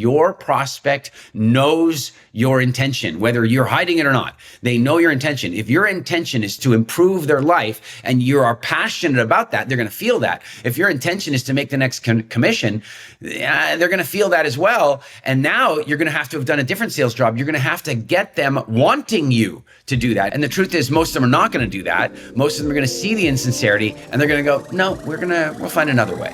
your prospect knows your intention, whether you're hiding it or not. They know your intention. If your intention is to improve their life and you are passionate about that, they're going to feel that. If your intention is to make the next commission, they're going to feel that as well. And now you're going to have to have done a different sales job. You're going to have to get them wanting you to do that. And the truth is, most of them are not going to do that. Most of them are going to see the insincerity and they're going to go, no, we'll find another way.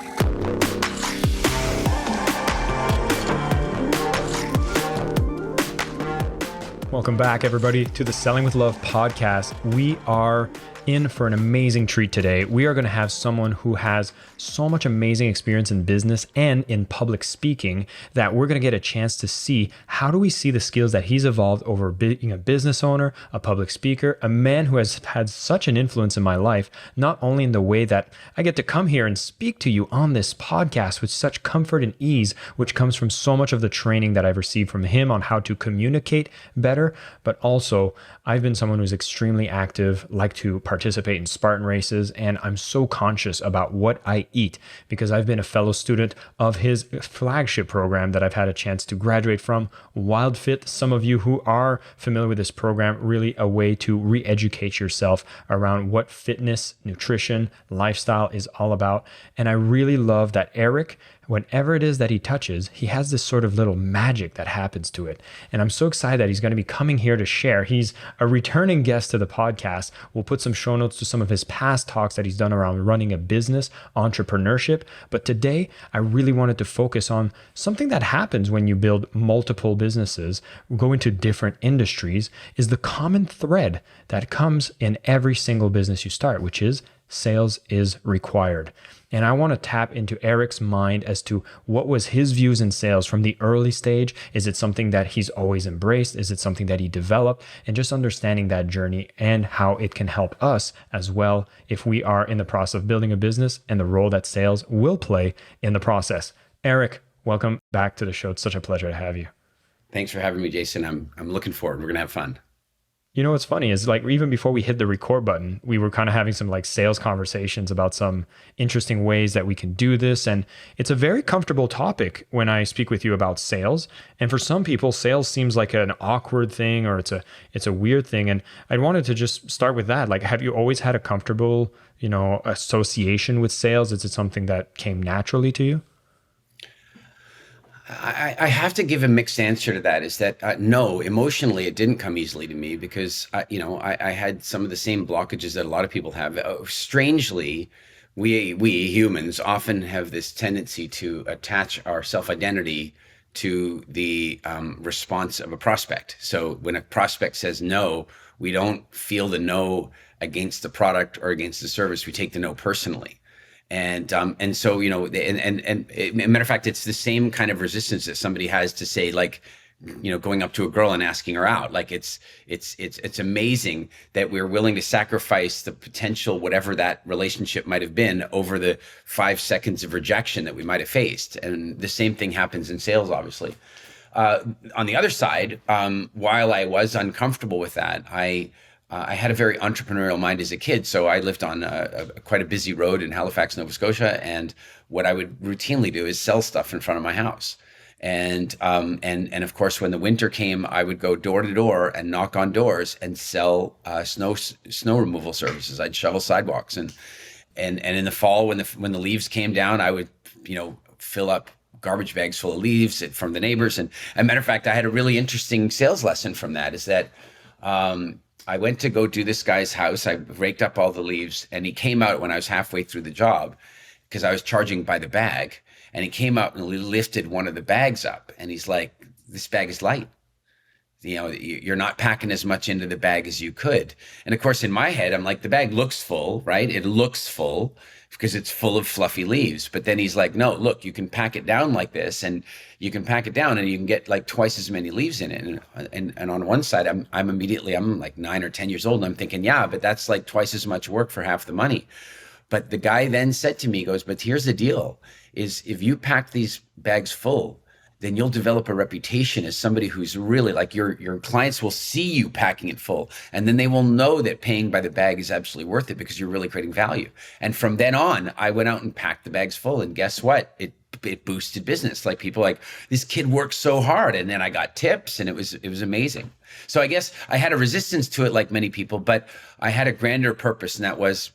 Welcome back, everybody, to the Selling with Love podcast. We are in for an amazing treat today. We are going to have someone who has so much amazing experience in business and in public speaking that we're going to get a chance to see how do we see the skills that he's evolved over being a business owner, a public speaker, a man who has had such an influence in my life, not only in the way that I get to come here and speak to you on this podcast with such comfort and ease, which comes from so much of the training that I've received from him on how to communicate better, but also I've been someone who's extremely active, like to participate in Spartan races, and I'm so conscious about what I eat because I've been a fellow student of his flagship program that I've had a chance to graduate from, WildFit. Some of you who are familiar with this program, really a way to re-educate yourself around what fitness, nutrition, lifestyle is all about. And I really love that Eric, whenever it is that he touches, he has this sort of little magic that happens to it. And I'm so excited that he's going to be coming here to share. He's a returning guest to the podcast. We'll put some show notes to some of his past talks that he's done around running a business, entrepreneurship. But today, I really wanted to focus on something that happens when you build multiple businesses, go into different industries, is the common thread that comes in every single business you start, which is sales is required. And I want to tap into Eric's mind as to what was his views in sales from the early stage. Is it something that he's always embraced? Is it something that he developed? And just understanding that journey and how it can help us as well if we are in the process of building a business and the role that sales will play in the process. Eric, welcome back to the show. It's such a pleasure to have you. Thanks for having me, Jason. I'm looking forward. We're going to have fun. You know what's funny is like even before we hit the record button, we were kind of having some like sales conversations about some interesting ways that we can do this. And it's a very comfortable topic when I speak with you about sales. And for some people, sales seems like an awkward thing or it's a weird thing. And I wanted to just start with that. Like, have you always had a comfortable, association with sales? Is it something that came naturally to you? I have to give a mixed answer to that. Is that no, emotionally, it didn't come easily to me because I had some of the same blockages that a lot of people have. Strangely, we humans often have this tendency to attach our self-identity to the response of a prospect. So when a prospect says no, we don't feel the no against the product or against the service. We take the no personally. And so, matter of fact, it's the same kind of resistance that somebody has to say, like, going up to a girl and asking her out. Like it's amazing that we're willing to sacrifice the potential, whatever that relationship might have been, over the 5 seconds of rejection that we might have faced. And the same thing happens in sales, obviously. On the other side, while I was uncomfortable with that, I had a very entrepreneurial mind as a kid. So I lived on quite a busy road in Halifax, Nova Scotia. And what I would routinely do is sell stuff in front of my house. And of course, when the winter came, I would go door to door and knock on doors and sell snow removal services. I'd shovel sidewalks. And in the fall, when the leaves came down, I would, fill up garbage bags full of leaves from the neighbors. And as a matter of fact, I had a really interesting sales lesson from that, is that I went to go do this guy's house. I raked up all the leaves, and he came out when I was halfway through the job because I was charging by the bag. And he came out and lifted one of the bags up, and he's like, "This bag is light. You're not packing as much into the bag as you could." And of course, in my head, I'm like, the bag looks full, right? It looks full because it's full of fluffy leaves. But then he's like, "No, look, you can pack it down like this, and you can pack it down and you can get like twice as many leaves in it." And on one side, I'm like 9 or 10 years old, and I'm thinking, yeah, but that's like twice as much work for half the money. But the guy then said to me, he goes, "But here's the deal, is if you pack these bags full, then you'll develop a reputation as somebody who's really like your clients will see you packing it full. And then they will know that paying by the bag is absolutely worth it because you're really creating value." And from then on, I went out and packed the bags full. And guess what? It it boosted business. Like people like, this kid works so hard, and then I got tips, and it was amazing. So I guess I had a resistance to it, like many people, but I had a grander purpose, and that was,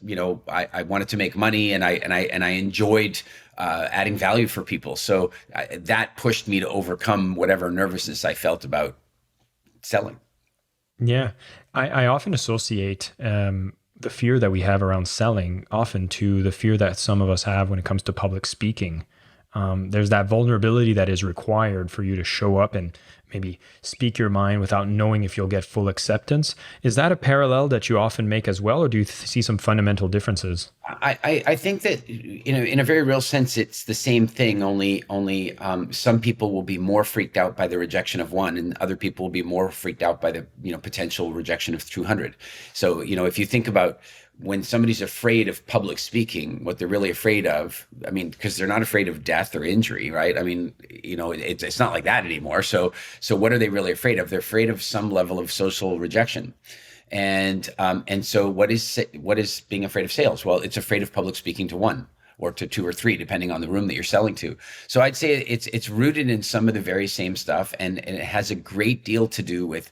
I wanted to make money, and I enjoyed adding value for people. So that pushed me to overcome whatever nervousness I felt about selling. Yeah. I often associate the fear that we have around selling often to the fear that some of us have when it comes to public speaking. There's that vulnerability that is required for you to show up and maybe speak your mind without knowing if you'll get full acceptance. Is that a parallel that you often make as well, or do you see some fundamental differences? I think that, in a very real sense, it's the same thing. Only some people will be more freaked out by the rejection of one, and other people will be more freaked out by the potential rejection of 200. So if you think about when somebody's afraid of public speaking, what they're really afraid of, I mean, because they're not afraid of death or injury, right? I mean, it's not like that anymore. So what are they really afraid of? They're afraid of some level of social rejection. And so what is being afraid of sales? Well, it's afraid of public speaking to one or to two or three, depending on the room that you're selling to. So I'd say it's rooted in some of the very same stuff, and it has a great deal to do with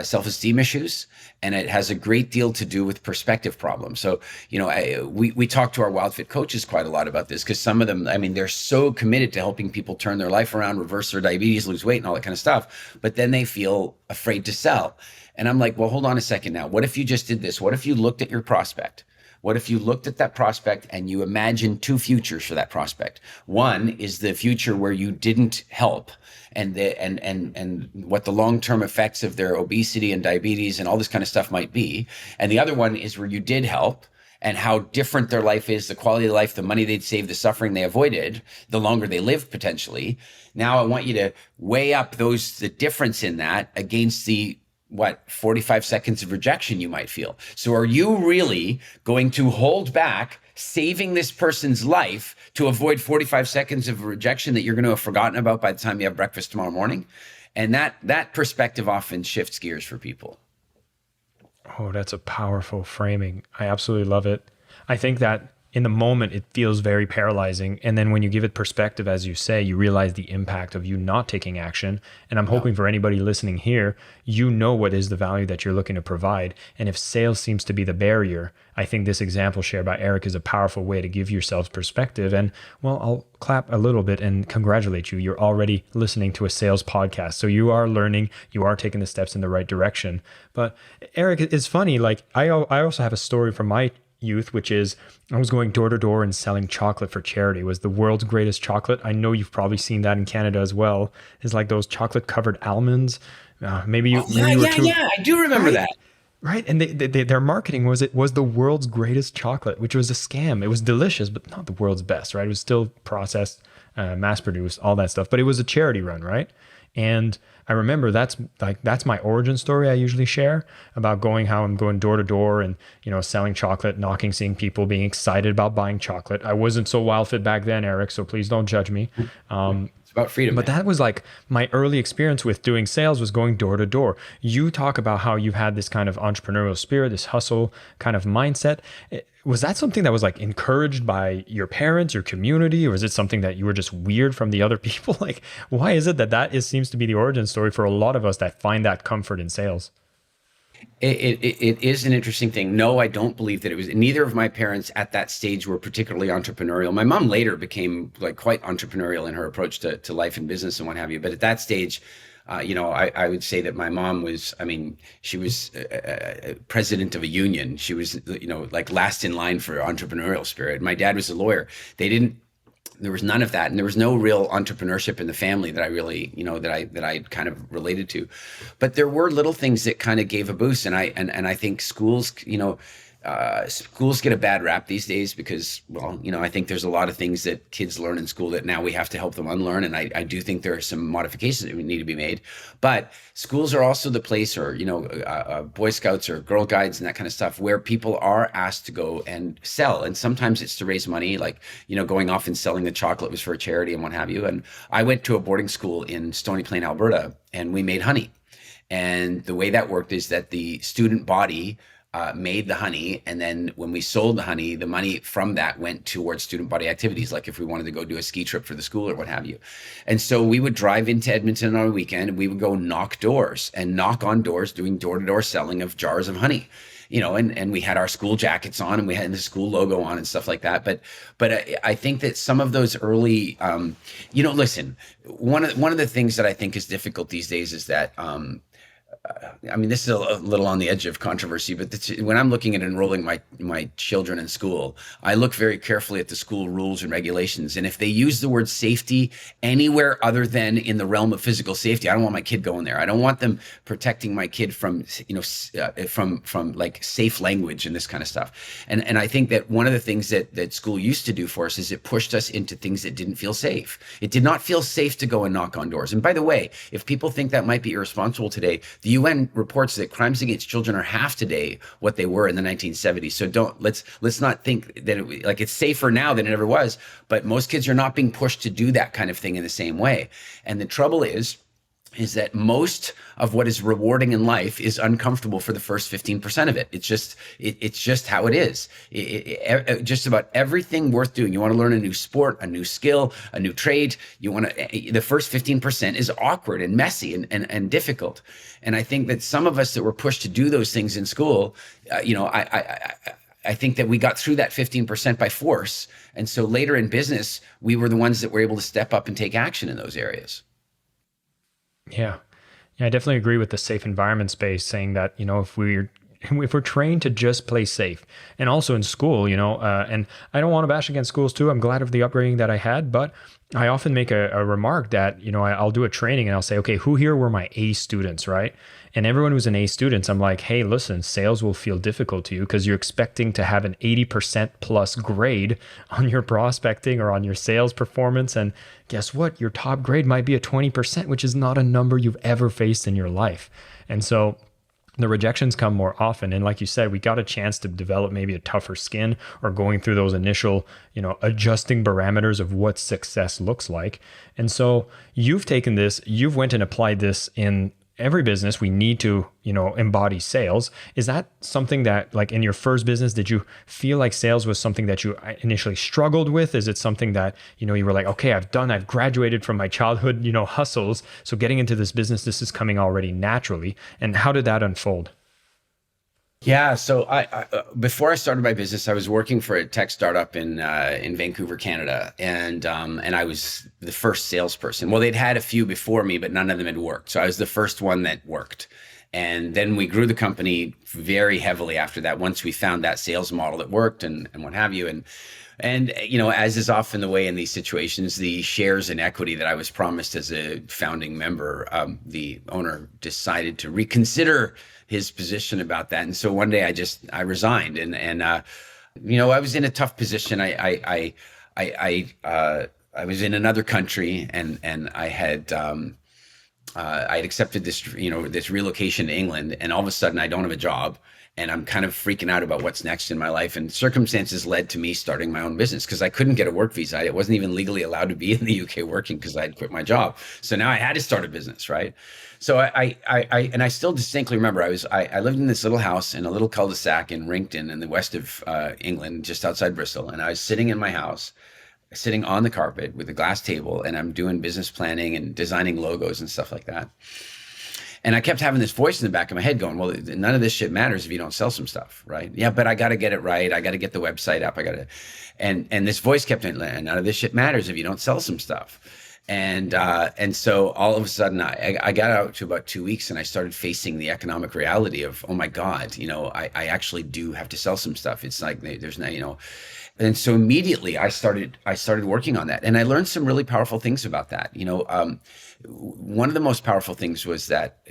self-esteem issues, and it has a great deal to do with perspective problems. So, we talk to our WildFit coaches quite a lot about this, because some of them, I mean, they're so committed to helping people turn their life around, reverse their diabetes, lose weight, and all that kind of stuff. But then they feel afraid to sell. And I'm like, well, hold on a second now. What if you just did this? What if you looked at your prospect? What if you looked at that prospect and you imagined two futures for that prospect? One is the future where you didn't help, and what the long-term effects of their obesity and diabetes and all this kind of stuff might be. And the other one is where you did help, and how different their life is, the quality of life, the money they'd save, the suffering they avoided, the longer they lived potentially. Now I want you to weigh up the difference in that against the 45 seconds of rejection you might feel. So are you really going to hold back saving this person's life to avoid 45 seconds of rejection that you're going to have forgotten about by the time you have breakfast tomorrow morning? And that perspective often shifts gears for people. Oh, that's a powerful framing. I absolutely love it. I think that in the moment, it feels very paralyzing. And then when you give it perspective, as you say, you realize the impact of you not taking action. And I'm hoping for anybody listening here, what is the value that you're looking to provide. And if sales seems to be the barrier, I think this example shared by Eric is a powerful way to give yourselves perspective. And well, I'll clap a little bit and congratulate you. You're already listening to a sales podcast. So you are learning, you are taking the steps in the right direction. But Eric, it's funny, like I also have a story from my youth, which is I was going door to door and selling chocolate for charity. It was the world's greatest chocolate. I know you've probably seen that in Canada as well. It's like those chocolate covered almonds. Maybe you were too. Yeah, I do remember right? that. Right. And their marketing was the world's greatest chocolate, which was a scam. It was delicious, but not the world's best, right? It was still processed, mass produced, all that stuff. But it was a charity run, right? And I remember that's my origin story I usually share about how I'm going door to door and, selling chocolate, knocking, seeing people being excited about buying chocolate. I wasn't so WildFit back then, Eric, so please don't judge me. It's about freedom. But that was like my early experience with doing sales was going door to door. You talk about how you've had this kind of entrepreneurial spirit, this hustle kind of mindset. Was that something that was like encouraged by your parents, your community, or is it something that you were just weird from the other people? Like, why is it that seems to be the origin story for a lot of us that find that comfort in sales? It is an interesting thing. No, I don't believe that it was. Neither of my parents at that stage were particularly entrepreneurial. My mom later became like quite entrepreneurial in her approach to life and business and what have you. But at that stage, I would say that my mom was, I mean, she was president of a union. She was, like last in line for entrepreneurial spirit. My dad was a lawyer. There was none of that. And there was no real entrepreneurship in the family that I really, that I kind of related to. But there were little things that kind of gave a boost. And I think schools, schools get a bad rap these days because, I think there's a lot of things that kids learn in school that now we have to help them unlearn. And I do think there are some modifications that need to be made. But schools are also the place, or, Boy Scouts or Girl Guides and that kind of stuff, where people are asked to go and sell. And sometimes it's to raise money, like, going off and selling the chocolate was for a charity and what have you. And I went to a boarding school in Stony Plain, Alberta, and we made honey. And the way that worked is that the student body made the honey, and then when we sold the honey, the money from that went towards student body activities, like if we wanted to go do a ski trip for the school or what have you. And so we would drive into Edmonton on a weekend, and we would go knock doors and knock on doors, doing door-to-door selling of jars of honey. And we had our school jackets on, and we had the school logo on and stuff like that. But I think that some of those early, listen, one of the things that I think is difficult these days is that, I mean, this is a little on the edge of controversy, but when I'm looking at enrolling my children in school, I look very carefully at the school rules and regulations. And if they use the word safety anywhere other than in the realm of physical safety, I don't want my kid going there. I don't want them protecting my kid from, from like safe language and this kind of stuff. And I think that one of the things that school used to do for us is it pushed us into things that didn't feel safe. It did not feel safe to go and knock on doors. And by the way, if people think that might be irresponsible today, the UN reports that crimes against children are half today what they were in the 1970s. So let's not think that it's safer now than it ever was. But most kids are not being pushed to do that kind of thing in the same way. And the trouble is that most of what is rewarding in life is uncomfortable for the first 15% of it. It's just how it is. Just about everything worth doing. You want to learn a new sport, a new skill, a new trade. The first 15% is awkward and messy and difficult. And I think that some of us that were pushed to do those things in school, I think that we got through that 15% by force. And so later in business, we were the ones that were able to step up and take action in those areas. Yeah. Yeah, I definitely agree with the safe environment space, saying that, if we're trained to just play safe, and also in school, and I don't want to bash against schools too. I'm glad of the upbringing that I had, but I often make a remark that, I'll do a training and I'll say, okay, who here were my A students, right? And everyone who's an A student, I'm like, hey, listen, sales will feel difficult to you because you're expecting to have an 80% plus grade on your prospecting or on your sales performance. And guess what? Your top grade might be a 20%, which is not a number you've ever faced in your life. And so the rejections come more often. And like you said, we got a chance to develop maybe a tougher skin or going through those initial, adjusting parameters of what success looks like. And so you've taken this, you've went and applied this in every business. We need to, embody sales. Is that something that, like, in your first business, did you feel like sales was something that you initially struggled with? Is it something that, you were like, okay, I've graduated from my childhood, hustles. So getting into this business, this is coming already naturally. And how did that unfold? Yeah, so I before I started my business, I was working for a tech startup in Vancouver, Canada, and I was the first salesperson. Well, they'd had a few before me, but none of them had worked. So I was the first one that worked. And then we grew the company very heavily after that. Once we found that sales model that worked and what have you, and as is often the way in these situations, the shares and equity that I was promised as a founding member, the owner decided to reconsider his position about that. And so one day I resigned, and I was in a tough position. I was in another country, and I had accepted this relocation to England, and all of a sudden I don't have a job. And I'm kind of freaking out about what's next in my life. And circumstances led to me starting my own business because I couldn't get a work visa. I wasn't even legally allowed to be in the UK working because I had quit my job. So now I had to start a business, right? So I still distinctly remember I lived in this little house in a little cul-de-sac in Rincton in the west of England, just outside Bristol. And I was sitting in my house, sitting on the carpet with a glass table, and I'm doing business planning and designing logos and stuff like that. And I kept having this voice in the back of my head going, well, none of this shit matters if you don't sell some stuff, right? Yeah, but I got to get it right. I got to get the website up. And this voice kept saying, none of this shit matters if you don't sell some stuff. And so all of a sudden I got out to about 2 weeks, and I started facing the economic reality of, oh my God, I actually do have to sell some stuff. It's like, there's no, and so immediately I started working on that, and I learned some really powerful things about that. One of the most powerful things was that,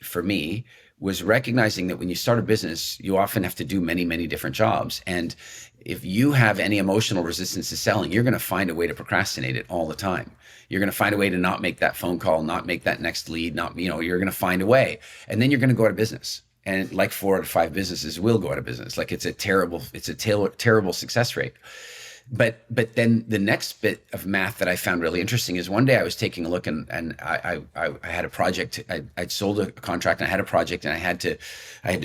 for me, was recognizing that when you start a business, you often have to do many, many different jobs. And if you have any emotional resistance to selling, you're going to find a way to procrastinate it all the time. You're going to find a way to not make that phone call, not make that next lead, you're going to find a way. And then you're going to go out of business. And like 4 out of 5 businesses will go out of business. Like it's a terrible success rate. But then the next bit of math that I found really interesting is one day I was taking a look, and I had a project. I'd sold a contract, and I had a project, and I had to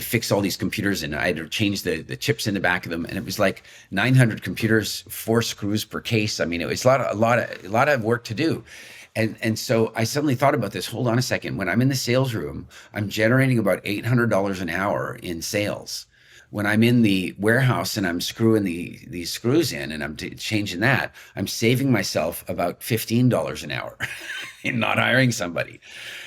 fix all these computers, and I had to change the chips in the back of them, and it was like 900 computers, 4 screws per case. I mean, it was a lot of work to do. And so I suddenly thought about this. Hold on a second. When I'm in the sales room, I'm generating about $800 an hour in sales. When I'm in the warehouse and I'm screwing these screws in and I'm changing that, I'm saving myself about $15 an hour in not hiring somebody.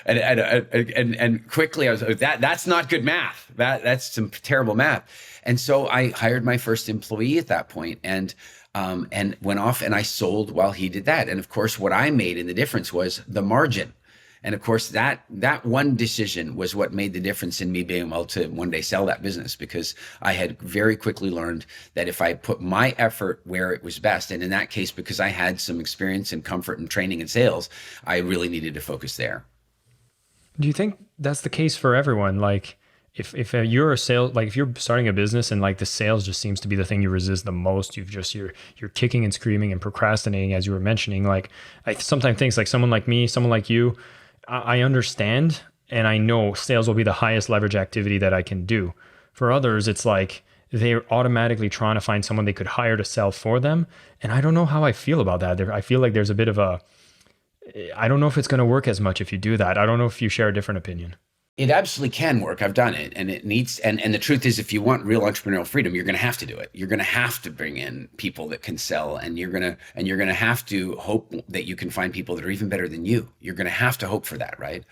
And quickly I was like, that's not good math. That's some terrible math. And so I hired my first employee at that point, and went off and I sold while he did that. And of course, what I made in the difference was the margin. And of course, that one decision was what made the difference in me being able to one day sell that business, because I had very quickly learned that if I put my effort where it was best, and in that case, because I had some experience and comfort and training in sales, I really needed to focus there. Do you think that's the case for everyone? Like, if you're a sales, like if you're starting a business and like the sales just seems to be the thing you resist the most, you're kicking and screaming and procrastinating, as you were mentioning. Like, I sometimes think like someone like me, someone like you, I understand and I know sales will be the highest leverage activity that I can do. For others, it's like they're automatically trying to find someone they could hire to sell for them. And I don't know how I feel about that. I feel like there's a bit of I don't know if it's going to work as much if you do that. I don't know if you share a different opinion. It absolutely can work. I've done it, and it needs. And the truth is, if you want real entrepreneurial freedom, you're going to have to do it. You're going to have to bring in people that can sell, and you're going to have to hope that you can find people that are even better than you. You're going to have to hope for that, right?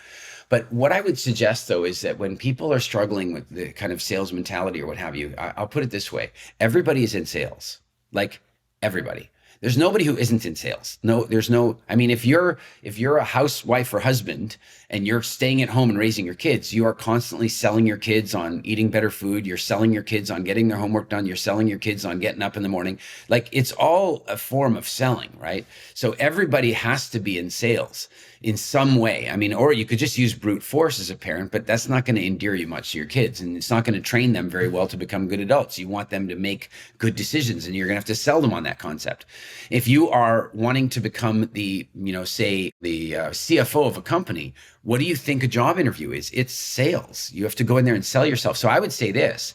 But what I would suggest, though, is that when people are struggling with the kind of sales mentality or what have you, I'll put it this way: everybody is in sales, like everybody. There's nobody who isn't in sales. No, there's no, I mean, if you're a housewife or husband and you're staying at home and raising your kids, you are constantly selling your kids on eating better food. You're selling your kids on getting their homework done. You're selling your kids on getting up in the morning. Like, it's all a form of selling, right? So everybody has to be in sales in some way. I mean, or you could just use brute force as a parent, but that's not going to endear you much to your kids, and it's not going to train them very well to become good adults. You want them to make good decisions, and you're going to have to sell them on that concept. If you are wanting to become the, say the CFO of a company, what do you think a job interview is? It's sales. You have to go in there and sell yourself. So I would say this: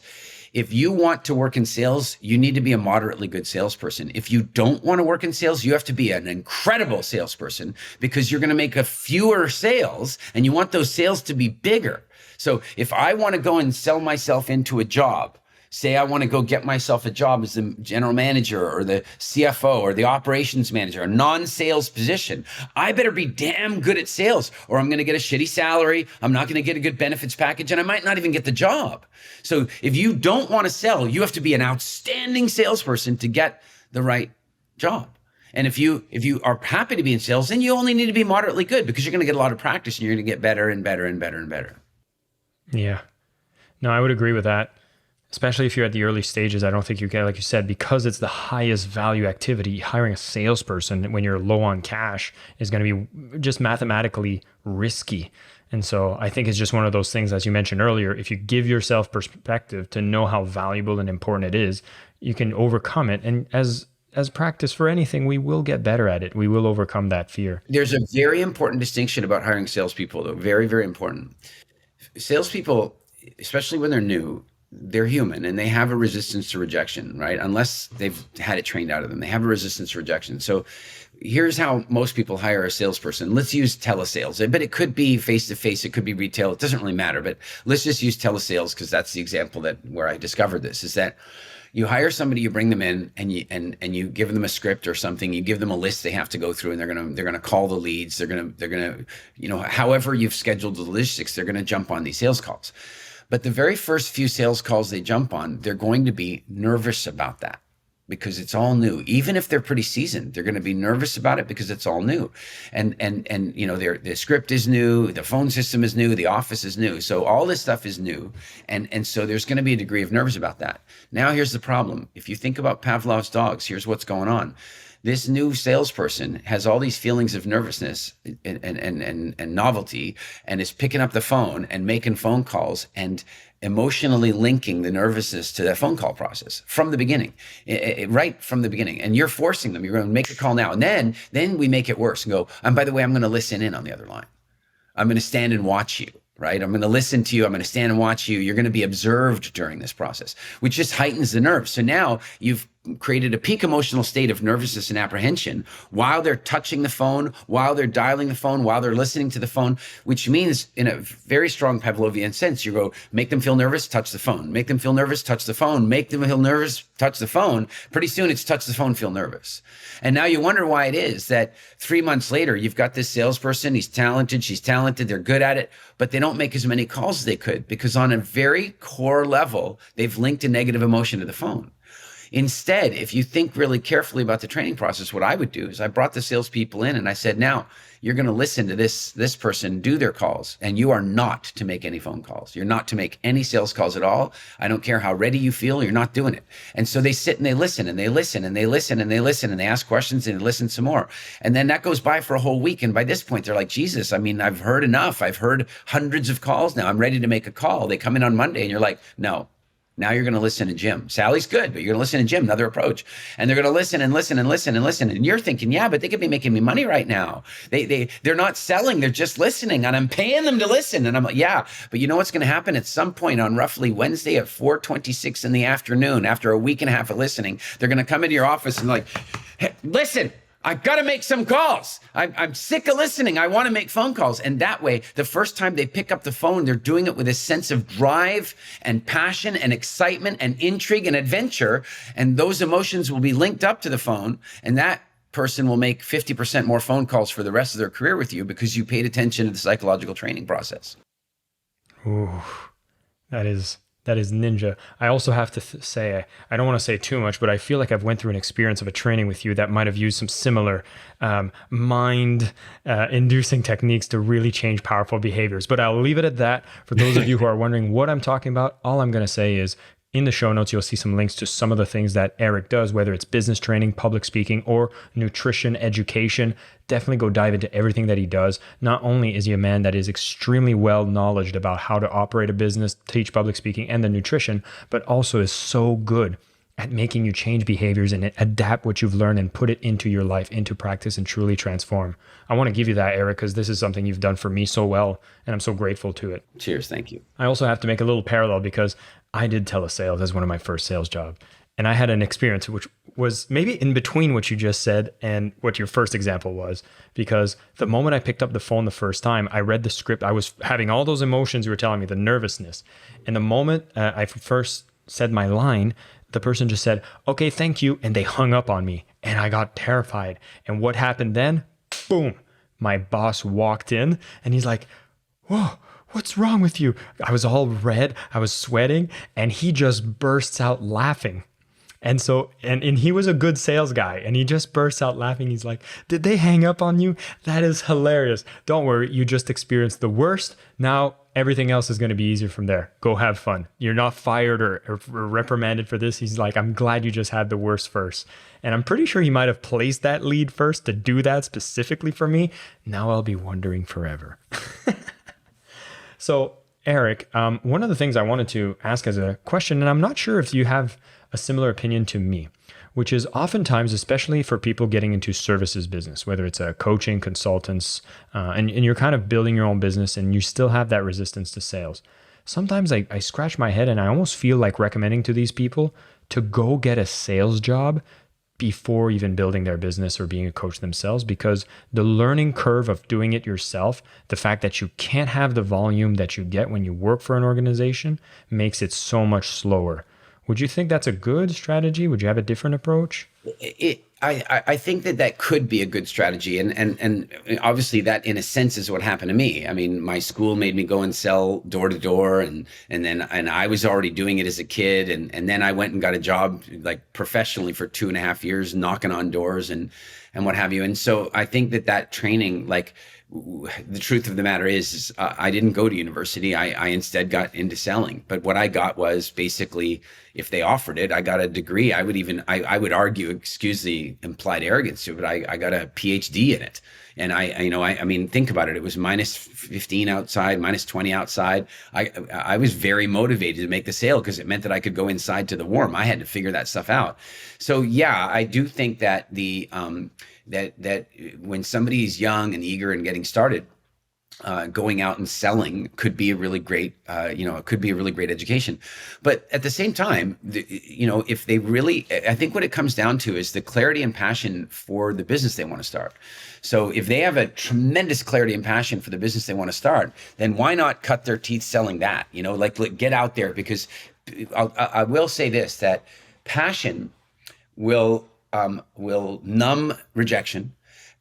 if you want to work in sales, you need to be a moderately good salesperson. If you don't want to work in sales, you have to be an incredible salesperson, because you're going to make a fewer sales and you want those sales to be bigger. So if I want to go and sell myself into a job, say I want to go get myself a job as the general manager or the CFO or the operations manager, a non-sales position, I better be damn good at sales, or I'm going to get a shitty salary. I'm not going to get a good benefits package, and I might not even get the job. So if you don't want to sell, you have to be an outstanding salesperson to get the right job. And if you are happy to be in sales, then you only need to be moderately good, because you're going to get a lot of practice and you're going to get better and better and better and better. Yeah. No, I would agree with that. Especially if you're at the early stages, I don't think you can, like you said, because it's the highest value activity, hiring a salesperson when you're low on cash is going to be just mathematically risky. And so I think it's just one of those things, as you mentioned earlier, if you give yourself perspective to know how valuable and important it is, you can overcome it. And as practice for anything, we will get better at it. We will overcome that fear. There's a very important distinction about hiring salespeople, though. Very, very important. Salespeople, especially when they're new, they're human and they have a resistance to rejection, right? Unless they've had it trained out of them, they have a resistance to rejection. So here's how most people hire a salesperson. Let's use telesales, but it could be face-to-face, it could be retail. It doesn't really matter, but let's just use telesales, because that's the example where I discovered this, is that you hire somebody, you bring them in, and you give them a script or something. You give them a list they have to go through, and they're gonna call the leads. They're gonna however you've scheduled the logistics, they're gonna jump on these sales calls. But the very first few sales calls they jump on, they're going to be nervous about that, because it's all new. Even if they're pretty seasoned, they're going to be nervous about it because it's all new. And the script is new, the phone system is new, the office is new. So all this stuff is new. And so there's going to be a degree of nervous about that. Now here's the problem. If you think about Pavlov's dogs, here's what's going on. this new salesperson has all these feelings of nervousness and novelty, and is picking up the phone and making phone calls and emotionally linking the nervousness to that phone call process from the beginning, right from the beginning. And you're forcing them. You're going to make a call now. And then we make it worse and go, and by the way, I'm going to listen in on the other line. I'm going to stand and watch you, right? I'm going to listen to you. I'm going to stand and watch you. You're going to be observed during this process, which just heightens the nerves. So now you've created a peak emotional state of nervousness and apprehension while they're touching the phone, while they're dialing the phone, while they're listening to the phone, which means in a very strong Pavlovian sense, you go, make them feel nervous, touch the phone, make them feel nervous, touch the phone, make them feel nervous, touch the phone. Pretty soon it's touch the phone, feel nervous. And now you wonder why it is that 3 months later, you've got this salesperson, he's talented, she's talented, they're good at it, but they don't make as many calls as they could because on a very core level, they've linked a negative emotion to the phone. Instead, if you think really carefully about the training process, what I would do is I brought the salespeople in and I said, now you're going to listen to this person do their calls, and you are not to make any phone calls. You're not to make any sales calls at all. I don't care how ready you feel, you're not doing it. And so they sit and they listen and they listen and they listen and they listen and they ask questions and they listen some more. And then that goes by for a whole week. And by this point, they're like, Jesus, I mean, I've heard enough. I've heard hundreds of calls now. I'm ready to make a call. They come in on Monday and you're like, no. Now you're going to listen to Jim. Sally's good, but you're going to listen to Jim, another approach. And they're going to listen and listen and listen and listen. And you're thinking, yeah, but they could be making me money right now. They're not selling. They're just listening. And I'm paying them to listen. And I'm like, yeah, but you know what's going to happen at some point on roughly Wednesday at 4:26 in the afternoon, after a week and a half of listening, they're going to come into your office and like, hey, listen, I've got to make some calls. I'm sick of listening. I want to make phone calls. And that way, the first time they pick up the phone, they're doing it with a sense of drive and passion and excitement and intrigue and adventure. And those emotions will be linked up to the phone. And that person will make 50% more phone calls for the rest of their career with you because you paid attention to the psychological training process. Ooh, that is ninja. I also have to say, I don't want to say too much, but I feel like I've went through an experience of a training with you that might have used some similar mind-inducing techniques to really change powerful behaviors. But I'll leave it at that. For those of you who are wondering what I'm talking about, all I'm going to say is in the show notes, you'll see some links to some of the things that Eric does, whether it's business training, public speaking, or nutrition education. Definitely go dive into everything that he does. Not only is he a man that is extremely well knowledgeable about how to operate a business, teach public speaking, and the nutrition, but also is so good at making you change behaviors and adapt what you've learned and put it into your life, into practice, and truly transform. I want to give you that, Eric, because this is something you've done for me so well, and I'm so grateful to it. Cheers. Thank you. I also have to make a little parallel because I did telesales as one of my first sales jobs. And I had an experience which was maybe in between what you just said and what your first example was, because the moment I picked up the phone the first time, I read the script. I was having all those emotions you were telling me, the nervousness. And the moment I first said my line, the person just said, okay, thank you. And they hung up on me and I got terrified. And what happened then? Boom. My boss walked in and he's like, whoa, what's wrong with you? I was all red. I was sweating and he just bursts out laughing. And so, and he was a good sales guy and he just bursts out laughing. He's like, did they hang up on you? That is hilarious. Don't worry. You just experienced the worst. Now everything else is going to be easier from there. Go have fun. You're not fired or reprimanded for this. He's like, I'm glad you just had the worst first. And I'm pretty sure he might have placed that lead first to do that specifically for me. Now I'll be wondering forever. So Eric, one of the things I wanted to ask as a question, and I'm not sure if you have a similar opinion to me, which is oftentimes, especially for people getting into services business, whether it's a coaching, consultants, and you're kind of building your own business and you still have that resistance to sales. Sometimes I scratch my head and I almost feel like recommending to these people to go get a sales job before even building their business or being a coach themselves, because the learning curve of doing it yourself, the fact that you can't have the volume that you get when you work for an organization makes it so much slower. Would you think that's a good strategy? Would you have a different approach? I think that could be a good strategy. And obviously that in a sense is what happened to me. I mean, my school made me go and sell door to door and I was already doing it as a kid. And then I went and got a job like professionally for 2.5 years, knocking on doors and what have you. And so I think that training, like the truth of the matter is I didn't go to university. I instead got into selling. But what I got was basically, if they offered it, I got a degree. I would argue, excuse the implied arrogance to it, but I got a PhD in it. And I mean, think about it. It was minus 15 outside, minus 20 outside. I was very motivated to make the sale because it meant that I could go inside to the warm. I had to figure that stuff out. So yeah, I do think that that when somebody is young and eager and getting started, going out and selling could be a really great, it could be a really great education. But at the same time, if they really, I think what it comes down to is the clarity and passion for the business they want to start. So if they have a tremendous clarity and passion for the business they want to start, then why not cut their teeth selling that? Like get out there, because I will say this, that passion will numb rejection.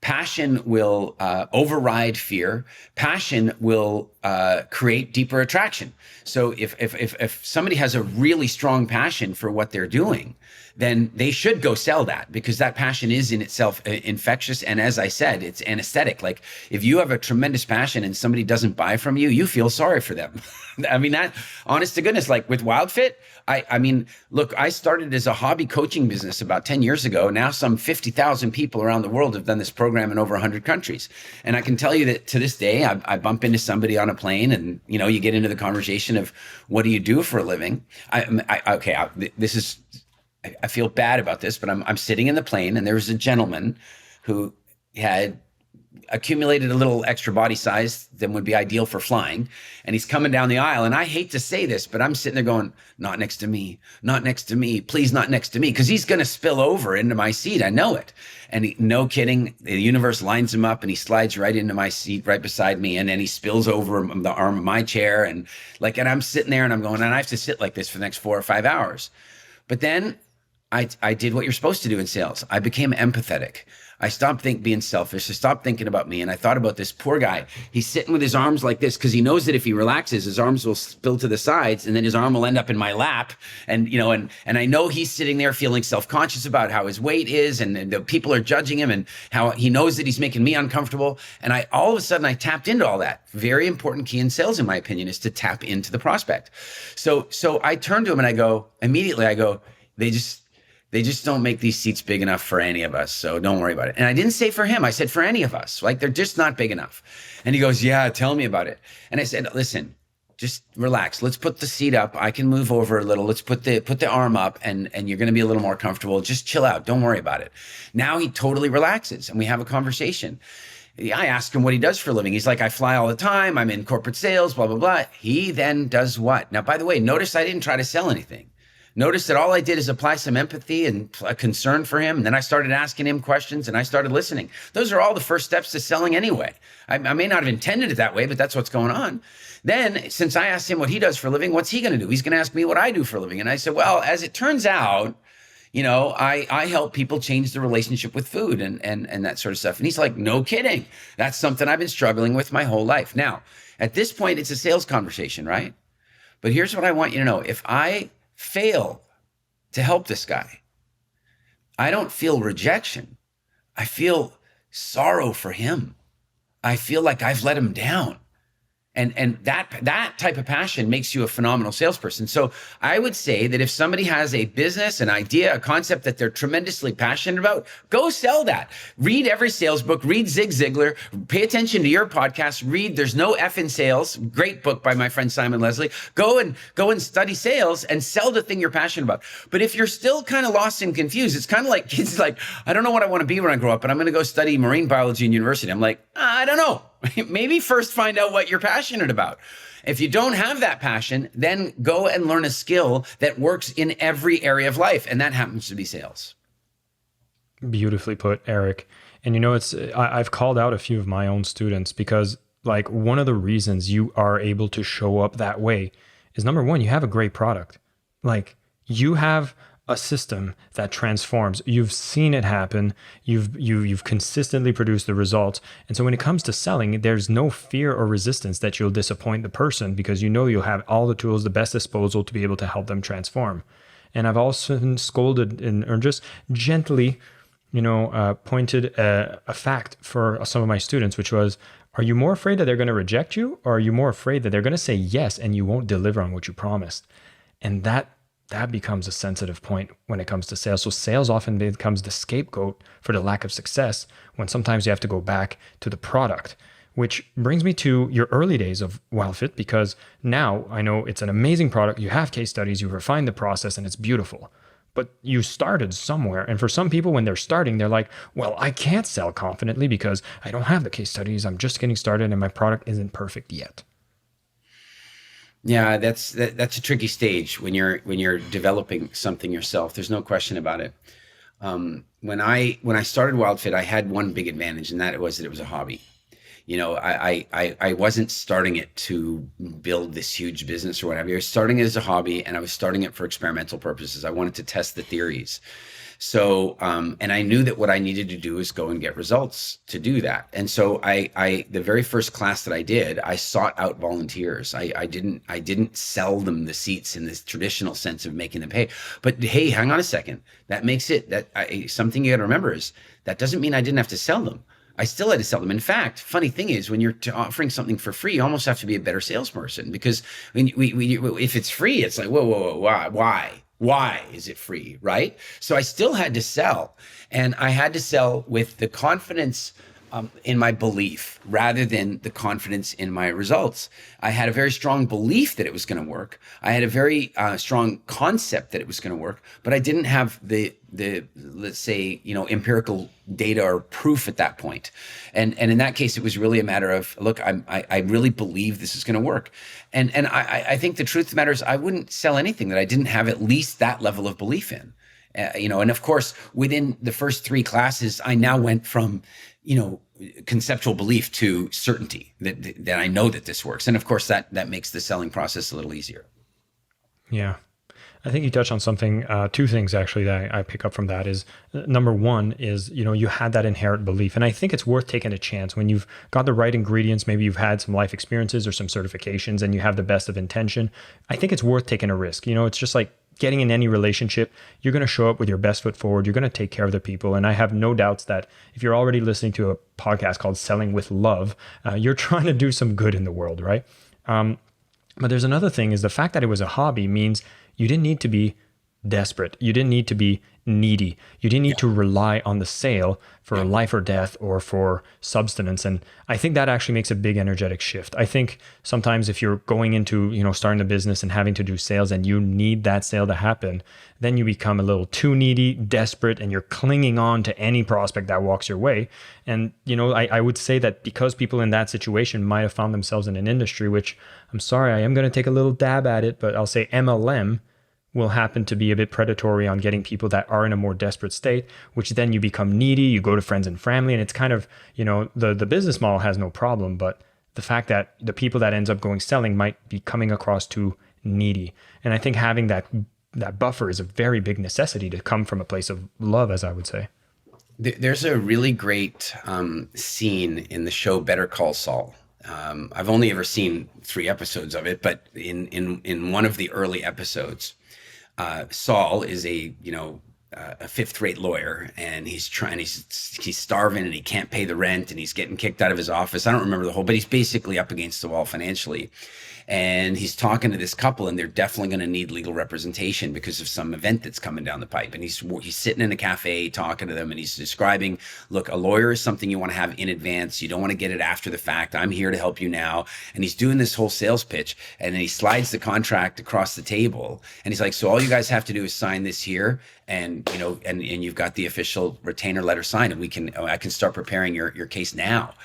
Passion will override fear. Passion will create deeper attraction. So if somebody has a really strong passion for what they're doing, then they should go sell that, because that passion is in itself infectious. And as I said, it's anesthetic. Like if you have a tremendous passion and somebody doesn't buy from you, you feel sorry for them. I mean, that, honest to goodness, like with WildFit, I mean, look, I started as a hobby coaching business about 10 years ago. Now some 50,000 people around the world have done this program in over 100 countries. And I can tell you that to this day, I bump into somebody on a plane and, you get into the conversation of, what do you do for a living? I feel bad about this, but I'm sitting in the plane and there was a gentleman who had accumulated a little extra body size than would be ideal for flying. And he's coming down the aisle. And I hate to say this, but I'm sitting there going, not next to me, not next to me, please, not next to me. Because he's going to spill over into my seat. I know it. And no kidding, the universe lines him up and he slides right into my seat right beside me. And then he spills over the arm of my chair. And I'm sitting there and I'm going, and I have to sit like this for the next 4 or 5 hours. But then I did what you're supposed to do in sales. I became empathetic. I stopped being selfish. I stopped thinking about me. And I thought about this poor guy. He's sitting with his arms like this because he knows that if he relaxes, his arms will spill to the sides and then his arm will end up in my lap. And, and I know he's sitting there feeling self-conscious about how his weight is and the people are judging him and how he knows that he's making me uncomfortable. And all of a sudden I tapped into all that. Very important key in sales, in my opinion, is to tap into the prospect. So I turned to him and I go, they just don't make these seats big enough for any of us. So don't worry about it. And I didn't say for him, I said for any of us, like they're just not big enough. And he goes, yeah, tell me about it. And I said, listen, just relax. Let's put the seat up. I can move over a little. Let's put the arm up and you're going to be a little more comfortable. Just chill out. Don't worry about it. Now he totally relaxes and we have a conversation. I asked him what he does for a living. He's like, I fly all the time. I'm in corporate sales, blah, blah, blah. He then does what? Now, by the way, notice I didn't try to sell anything. Notice that all I did is apply some empathy and a concern for him. And then I started asking him questions and I started listening. Those are all the first steps to selling anyway. I may not have intended it that way, but that's what's going on. Then, since I asked him what he does for a living, what's he going to do? He's going to ask me what I do for a living. And I said, well, as it turns out, I help people change their relationship with food and that sort of stuff. And he's like, no kidding. That's something I've been struggling with my whole life. Now, at this point, it's a sales conversation, right? But here's what I want you to know. If I fail to help this guy, I don't feel rejection. I feel sorrow for him. I feel like I've let him down. And that type of passion makes you a phenomenal salesperson. So I would say that if somebody has a business, an idea, a concept that they're tremendously passionate about, go sell that. Read every sales book, read Zig Ziglar, pay attention to your podcast, read There's No F in Sales, great book by my friend Simon Leslie. Go and study sales and sell the thing you're passionate about. But if you're still kind of lost and confused, it's kind of like kids like, I don't know what I want to be when I grow up, but I'm going to go study marine biology in university. I'm like, I don't know. Maybe first find out what you're passionate about. If you don't have that passion, then go and learn a skill that works in every area of life. And that happens to be sales. Beautifully put, Eric. And I've called out a few of my own students because like one of the reasons you are able to show up that way is number one, you have a great product. Like you have a system that transforms. You've seen it happen. You've consistently produced the results. And so when it comes to selling, there's no fear or resistance that you'll disappoint the person because you'll have all the tools, the best disposal to be able to help them transform. And I've also scolded or just gently, pointed a fact for some of my students, which was, Are you more afraid that they're going to reject you, or are you more afraid that they're going to say yes and you won't deliver on what you promised? And that becomes a sensitive point when it comes to sales. So sales often becomes the scapegoat for the lack of success, when sometimes you have to go back to the product. Which brings me to your early days of WildFit, because now I know it's an amazing product. You have case studies, you refined the process, and it's beautiful. But you started somewhere. And for some people, when they're starting, they're like, well, I can't sell confidently because I don't have the case studies. I'm just getting started and my product isn't perfect yet. Yeah, that's a tricky stage when you're developing something yourself. There's no question about it. When I started WildFit, I had one big advantage, and that it was a hobby. You know, I wasn't starting it to build this huge business or whatever. I was starting it as a hobby, and I was starting it for experimental purposes. I wanted to test the theories. So, and I knew that what I needed to do is go and get results to do that. And so the very first class that I did, I sought out volunteers. I didn't sell them the seats in this traditional sense of making them pay. But hey, hang on a second. That makes it something you got to remember is that doesn't mean I didn't have to sell them. I still had to sell them. In fact, funny thing is, when you're offering something for free, you almost have to be a better salesperson, because when if it's free, it's like, whoa, why? Why is it free, right? So I still had to sell, and I had to sell with the confidence in my belief rather than the confidence in my results. I had a very strong belief that it was going to work. I had a very strong concept that it was going to work, but I didn't have the let's say, empirical data or proof at that point. And in that case, it was really a matter of, look, I really believe this is going to work. And I think the truth of the matter is, I wouldn't sell anything that I didn't have at least that level of belief in. And of course, within the first 3 classes, I now went from, conceptual belief to certainty that I know that this works. And of course, that makes the selling process a little easier. Yeah. I think you touched on something, 2 things actually that I pick up from that is, number one is, you had that inherent belief. And I think it's worth taking a chance when you've got the right ingredients. Maybe you've had some life experiences or some certifications and you have the best of intention. I think it's worth taking a risk. It's just like getting in any relationship. You're going to show up with your best foot forward. You're going to take care of the people. And I have no doubts that if you're already listening to a podcast called Selling with Love, you're trying to do some good in the world, right? But there's another thing, is the fact that it was a hobby means you didn't need to be desperate. You didn't need to be needy. You didn't need to rely on the sale for life or death or for subsistence. And I think that actually makes a big energetic shift. I think sometimes if you're going into, starting a business and having to do sales and you need that sale to happen, then you become a little too needy, desperate, and you're clinging on to any prospect that walks your way. And, I would say that because people in that situation might have found themselves in an industry, which I'm sorry, I am going to take a little dab at it, but I'll say MLM will happen to be a bit predatory on getting people that are in a more desperate state, which then you become needy, you go to friends and family, and it's kind of, the business model has no problem, but the fact that the people that ends up going selling might be coming across too needy. And I think having that buffer is a very big necessity to come from a place of love, as I would say. There's a really great scene in the show Better Call Saul. I've only ever seen 3 episodes of it, but in one of the early episodes, Saul is a 5th-rate lawyer, and he's starving and he can't pay the rent and he's getting kicked out of his office. I don't remember the whole, but he's basically up against the wall financially. And he's talking to this couple, and they're definitely going to need legal representation because of some event that's coming down the pipe. And he's sitting in a cafe talking to them, and he's describing, look, a lawyer is something you want to have in advance. You don't want to get it after the fact. I'm here to help you now. And he's doing this whole sales pitch, and then he slides the contract across the table, and he's like, so all you guys have to do is sign this here, and and you've got the official retainer letter signed, and I can start preparing your case now.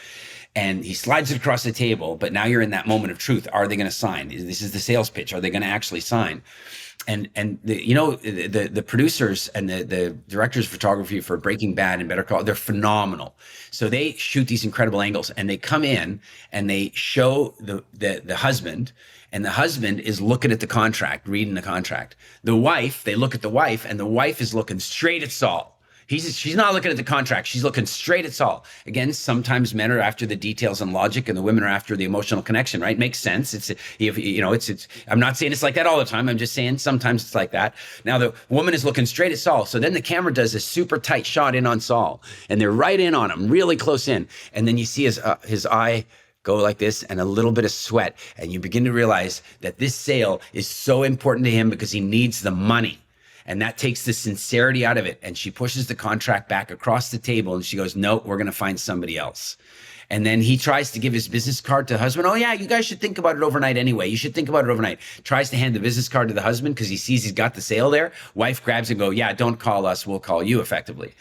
And he slides it across the table, but now you're in that moment of truth. Are they going to sign? This is the sales pitch. Are they going to actually sign? And the producers and the directors of photography for Breaking Bad and Better Call, they're phenomenal. So they shoot these incredible angles, and they come in and they show the husband, and the husband is looking at the contract, reading the contract. The wife, they look at the wife, and the wife is looking straight at Saul. She's not looking at the contract. She's looking straight at Saul. Again, sometimes men are after the details and logic, and the women are after the emotional connection, right? Makes sense. I'm not saying it's like that all the time. I'm just saying sometimes it's like that. Now the woman is looking straight at Saul. So then the camera does a super tight shot in on Saul, and they're right in on him, really close in. And then you see his eye go like this and a little bit of sweat. And you begin to realize that this sale is so important to him because he needs the money. And that takes the sincerity out of it. And she pushes the contract back across the table and she goes, no, we're going to find somebody else. And then he tries to give his business card to the husband. Oh yeah, you guys should think about it overnight anyway. You should think about it overnight. Tries to hand the business card to the husband because he sees he's got the sale there. Wife grabs and go, yeah, don't call us. We'll call you effectively.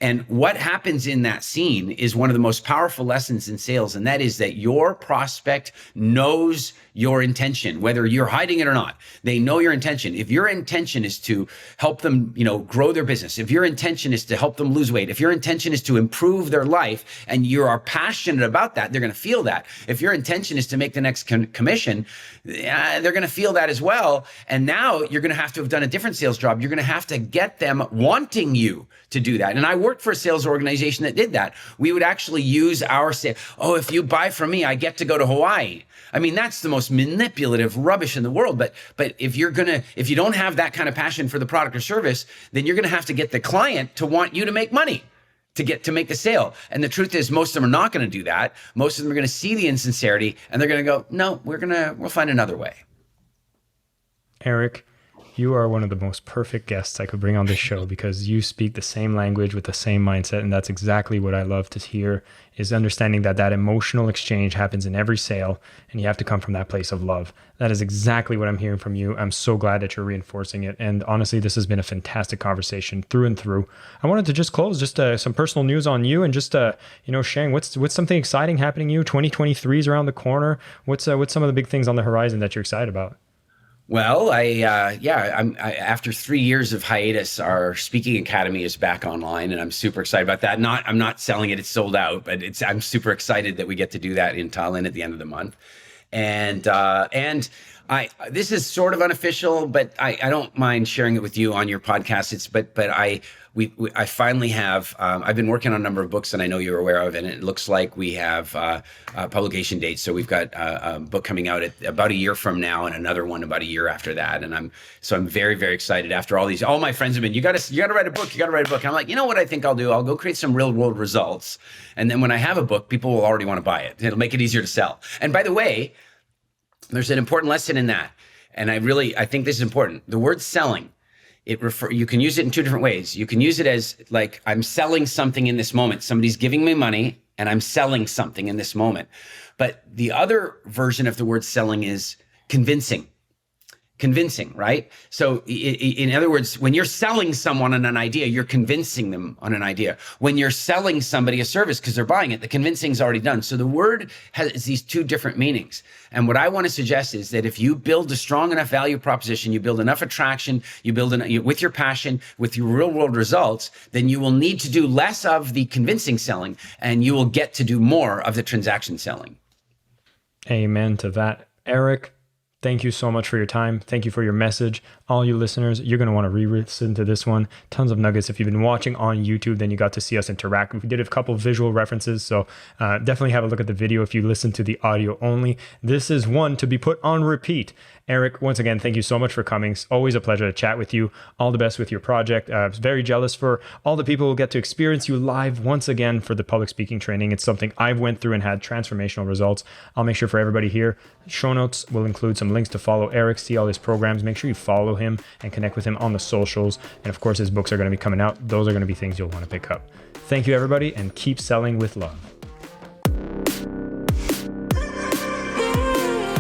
And what happens in that scene is one of the most powerful lessons in sales. And that is that your prospect knows your intention, whether you're hiding it or not. They know your intention. If your intention is to help them, grow their business, if your intention is to help them lose weight, if your intention is to improve their life and you are passionate about that, they're going to feel that. If your intention is to make the next commission, they're going to feel that as well. And now you're going to have done a different sales job. You're going to have to get them wanting you to do that. And I worked for a sales organization that did that. We would actually use our say, oh, if you buy from me, I get to go to Hawaii. I mean, that's the most manipulative rubbish in the world. But if you don't have that kind of passion for the product or service, then you're going to have to get the client to want you to make money to make the sale. And the truth is, most of them are not going to do that. Most of them are going to see the insincerity and they're going to go, no, we'll find another way. Eric, you are one of the most perfect guests I could bring on this show because you speak the same language with the same mindset. And that's exactly what I love to hear, is understanding that emotional exchange happens in every sale and you have to come from that place of love. That is exactly what I'm hearing from you. I'm so glad that you're reinforcing it. And honestly, this has been a fantastic conversation through and through. I wanted to just close some personal news on you and just, sharing what's something exciting happening to you. 2023 is around the corner. What's some of the big things on the horizon that you're excited about? Well, after 3 years of hiatus, our speaking academy is back online, and I'm super excited about that. I'm not selling it; it's sold out, but I'm super excited that we get to do that in Tallinn at the end of the month. And this is sort of unofficial, but I don't mind sharing it with you on your podcast. I finally have, I've been working on a number of books that I know you're aware of, and it looks like we have publication dates. So we've got a book coming out at about a year from now and another one about a year after that. And I'm very, very excited after all my friends have been, you got to write a book. And I'm like, you know what I think I'll do? I'll go create some real world results. And then when I have a book, people will already want to buy it. It'll make it easier to sell. And by the way, there's an important lesson in that. And I think this is important. The word selling, you can use it in two different ways. You can use it as like, I'm selling something in this moment. Somebody's giving me money and I'm selling something in this moment. But the other version of the word selling is convincing, right? So in other words, when you're selling someone on an idea, you're convincing them on an idea. When you're selling somebody a service because they're buying it, the convincing's already done. So the word has these two different meanings. And what I want to suggest is that if you build a strong enough value proposition, you build enough attraction, with your passion, with your real world results, then you will need to do less of the convincing selling and you will get to do more of the transaction selling. Amen to that. Eric, thank you so much for your time. Thank you for your message. All you listeners, you're going to want to re-listen to this one. Tons of nuggets. If you've been watching on YouTube, then you got to see us interact. We did a couple of visual references, so definitely have a look at the video if you listen to the audio only. This is one to be put on repeat. Eric, once again, thank you so much for coming. It's always a pleasure to chat with you. All the best with your project. I was very jealous for all the people who get to experience you live once again for the public speaking training. It's something I've went through and had transformational results. I'll make sure for everybody here, show notes will include some links to follow Eric, see all his programs. Make sure you follow him and connect with him on the socials. And of course, his books are going to be coming out. Those are going to be things you'll want to pick up. Thank you, everybody, and keep selling with love.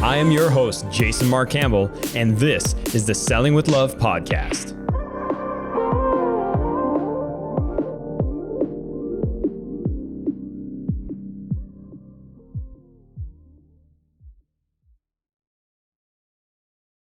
I am your host, Jason Marc Campbell, and this is the Selling with Love podcast.